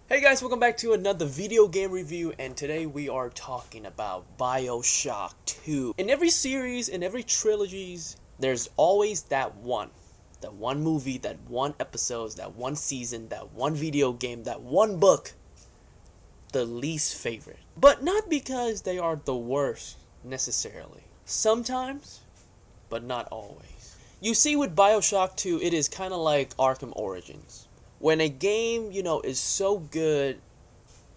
Hey guys, welcome back to another video game review, and today we are talking about Bioshock 2. In every series, in every trilogies, there's always that one movie, that one episode, that one season, that one video game, that one book, the least favorite. But not because they are the worst, necessarily. Sometimes, but not always. You see, with Bioshock 2, it is kind of like Arkham Origins. When a game, is so good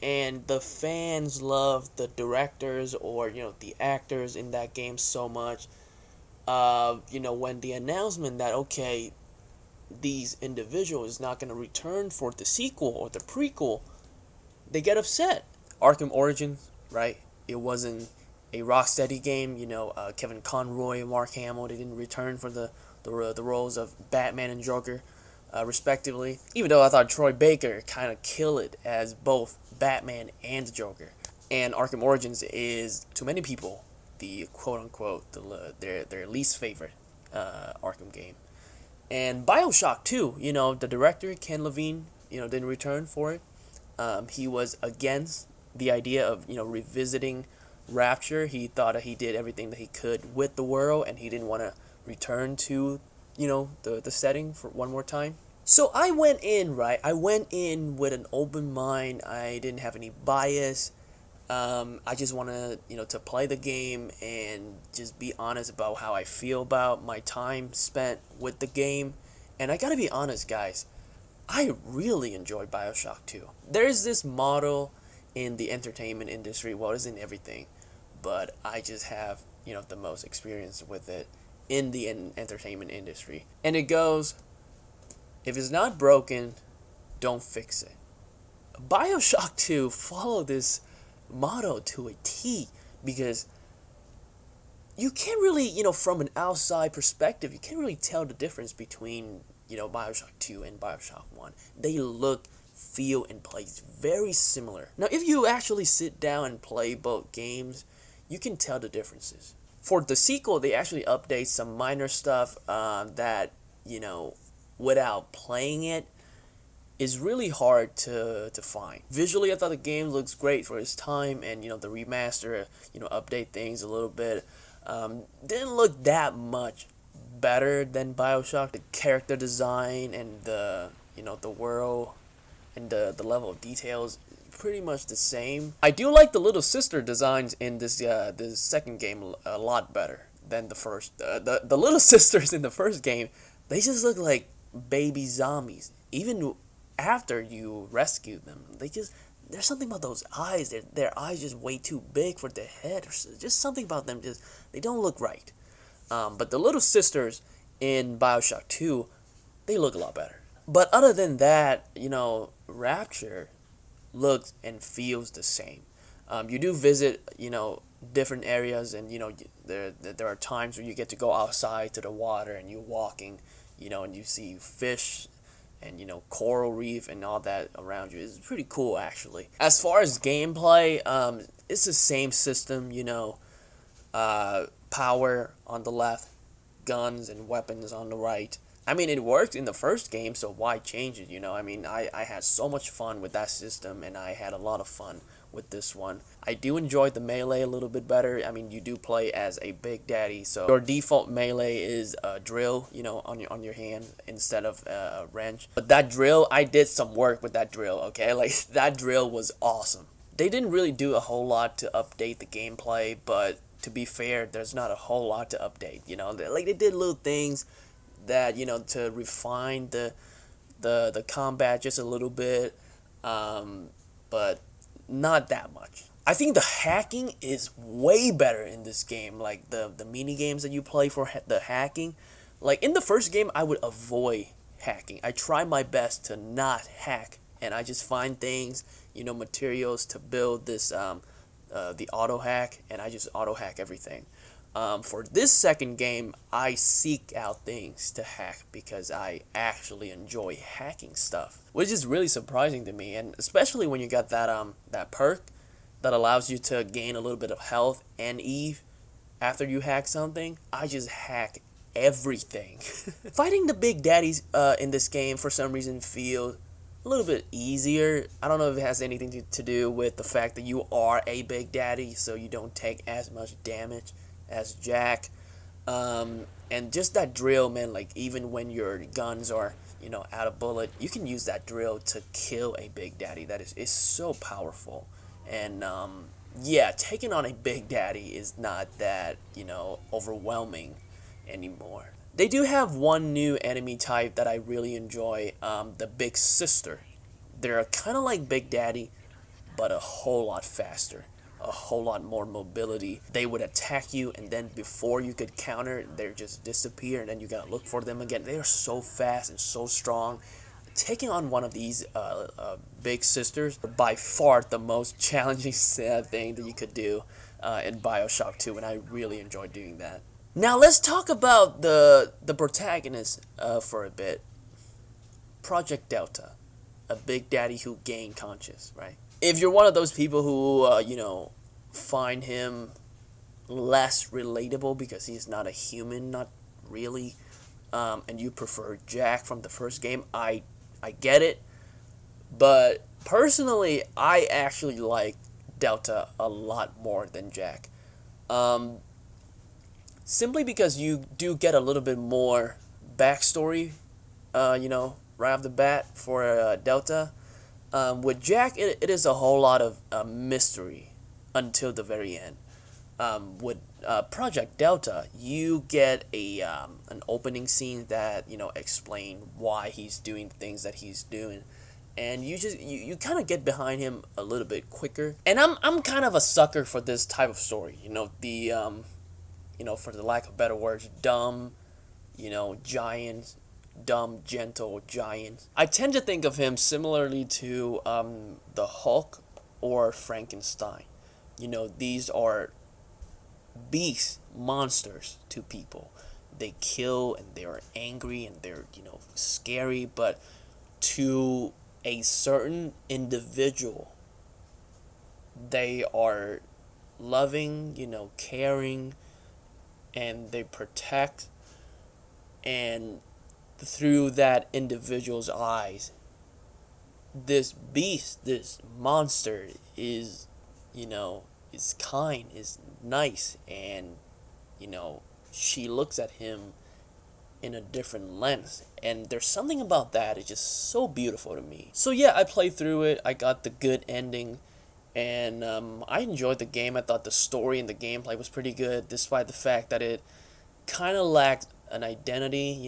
and the fans love the directors or, the actors in that game so much, when the announcement that, okay, these individuals is not going to return for the sequel or the prequel, they get upset. Arkham Origins, right? It wasn't a Rocksteady game. Kevin Conroy and Mark Hamill, they didn't return for the roles of Batman and Joker, respectively. Even though I thought Troy Baker kind of killed it as both Batman and Joker. And Arkham Origins is, to many people, the quote unquote their least favorite Arkham game. And Bioshock 2, the director Ken Levine, didn't return for it. He was against the idea of revisiting Rapture. He thought that he did everything that he could with the world, and he didn't want to return to the setting for one more time. So I went in, right? I went in with an open mind. I didn't have any bias. I just want to play the game and just be honest about how I feel about my time spent with the game. And I gotta be honest, guys, I really enjoyed Bioshock 2. There's this model in the entertainment industry, well, it's in everything, but I just have, the most experience with it in the entertainment industry. And it goes, if it's not broken, don't fix it. Bioshock 2 followed this motto to a T because you can't really, from an outside perspective, you can't really tell the difference between, Bioshock 2 and Bioshock 1. They look, feel, and play very similar. Now, if you actually sit down and play both games, you can tell the differences. For the sequel, they actually update some minor stuff that, without playing it, is really hard to find. Visually, I thought the game looks great for its time, and the remaster, update things a little bit. Didn't look that much better than Bioshock. The character design and the world and the level of details pretty much the same. I do like the little sister designs in this second game a lot better than the first. The little sisters in the first game, they just look like baby zombies. Even after you rescue them, there's something about those eyes. Their eyes just way too big for their head. Or just something about them they don't look right. But the little sisters in Bioshock 2, they look a lot better. But other than that, Rapture looks and feels the same. You do visit, different areas, and there are times where you get to go outside to the water and you're walking, and you see fish and coral reef and all that around you. It's pretty cool, actually. As far as gameplay, it's the same system. Power on the left, guns and weapons on the right. I mean, it worked in the first game, so why change it? I had so much fun with that system, and I had a lot of fun with this one. I do enjoy the melee a little bit better. I mean, you do play as a big daddy, so your default melee is a drill, on your hand instead of a wrench. But that drill, I did some work with that drill, okay? Like, that drill was awesome. They didn't really do a whole lot to update the gameplay, but to be fair, there's not a whole lot to update, They did little things that, to refine the combat just a little bit, but not that much. I think the hacking is way better in this game. Like the mini games that you play for the hacking, like in the first game, I would avoid hacking. I try my best to not hack, and I just find things, materials to build this the auto hack, and I just auto hack everything. For this second game, I seek out things to hack because I actually enjoy hacking stuff, which is really surprising to me, and especially when you got that perk that allows you to gain a little bit of health and Eve after you hack something. I just hack everything. Fighting the big daddies in this game for some reason feel a little bit easier. I don't know if it has anything to do with the fact that you are a Big Daddy, so you don't take as much damage as Jack. And just that drill, man, like even when your guns are, out of bullet, you can use that drill to kill a Big Daddy. That is so powerful. And yeah, taking on a Big Daddy is not that, overwhelming anymore. They do have one new enemy type that I really enjoy, the Big Sister. They're kind of like Big Daddy, but a whole lot faster, a whole lot more mobility. They would attack you, and then before you could counter, they just disappear, and then you gotta look for them again. They are so fast and so strong. Taking on one of these Big Sisters, by far the most challenging thing that you could do in Bioshock 2, and I really enjoyed doing that. Now let's talk about the protagonist for a bit. Project Delta, a Big Daddy who gained conscious, right? If you're one of those people who find him less relatable because he's not a human, not really, and you prefer Jack from the first game, I get it, but personally, I actually like Delta a lot more than Jack. Simply because you do get a little bit more backstory, right off the bat for Delta. With Jack, it is a whole lot of mystery until the very end. With Project Delta, you get an opening scene that explain why he's doing the things that he's doing, and you kind of get behind him a little bit quicker. And I'm kind of a sucker for this type of story. For the lack of better words, dumb, giants, dumb, gentle giants. I tend to think of him similarly to the Hulk or Frankenstein. These are beast monsters to people. They kill and they're angry and they're scary, but to a certain individual, they are loving, caring, and they protect, and through that individual's eyes, this beast, this monster is kind, is nice, and she looks at him in a different lens, and there's something about that. It's just so beautiful to me. So yeah, I played through it. I got the good ending, and I enjoyed the game. I thought the story and the gameplay was pretty good, despite the fact that it kind of lacked an identity.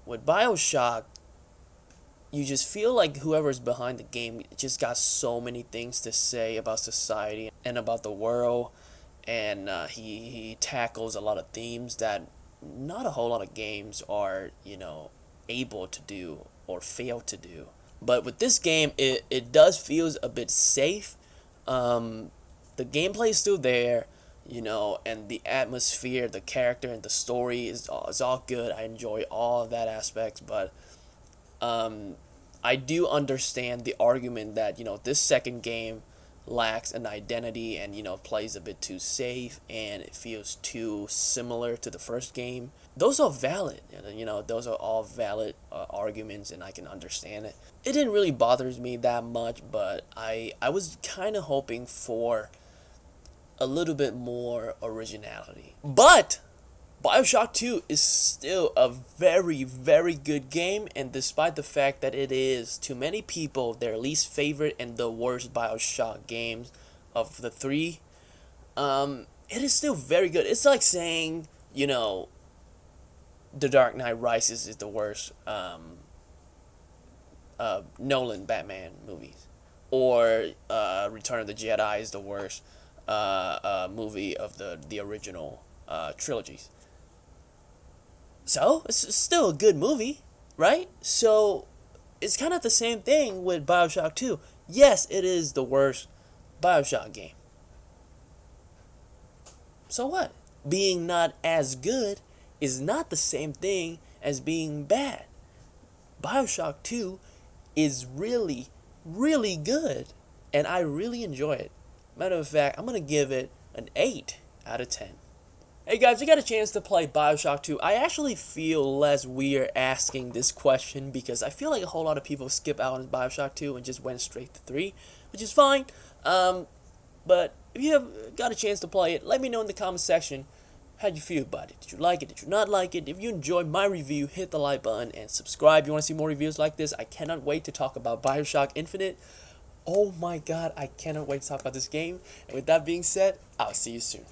With Bioshock, you just feel like whoever's behind the game just got so many things to say about society and about the world, and he tackles a lot of themes that not a whole lot of games are able to do or fail to do. But with this game, it does feels a bit safe. The gameplay is still there, and the atmosphere, the character, and the story is all good. I enjoy all of that aspects, but I do understand the argument that this second game lacks an identity and plays a bit too safe, and it feels too similar to the first game. Those are valid, those are all valid arguments, and I can understand it. It didn't really bother me that much, but I was kind of hoping for a little bit more originality. But Bioshock 2 is still a very, very good game, and despite the fact that it is, to many people, their least favorite and the worst Bioshock games of the three, it is still very good. It's like saying, The Dark Knight Rises is the worst Nolan Batman movies, or Return of the Jedi is the worst movie of the original trilogies. So, it's still a good movie, right? So, it's kind of the same thing with Bioshock 2. Yes, it is the worst Bioshock game. So what? Being not as good is not the same thing as being bad. Bioshock 2 is really, really good, and I really enjoy it. Matter of fact, I'm going to give it an 8 out of 10. Hey guys, you got a chance to play Bioshock 2. I actually feel less weird asking this question because I feel like a whole lot of people skip out on Bioshock 2 and just went straight to 3, which is fine. But if you have got a chance to play it, let me know in the comment section how you feel about it. Did you like it? Did you not like it? If you enjoyed my review, hit the like button and subscribe. You want to see more reviews like this? I cannot wait to talk about Bioshock Infinite. Oh my god, I cannot wait to talk about this game. And with that being said, I'll see you soon.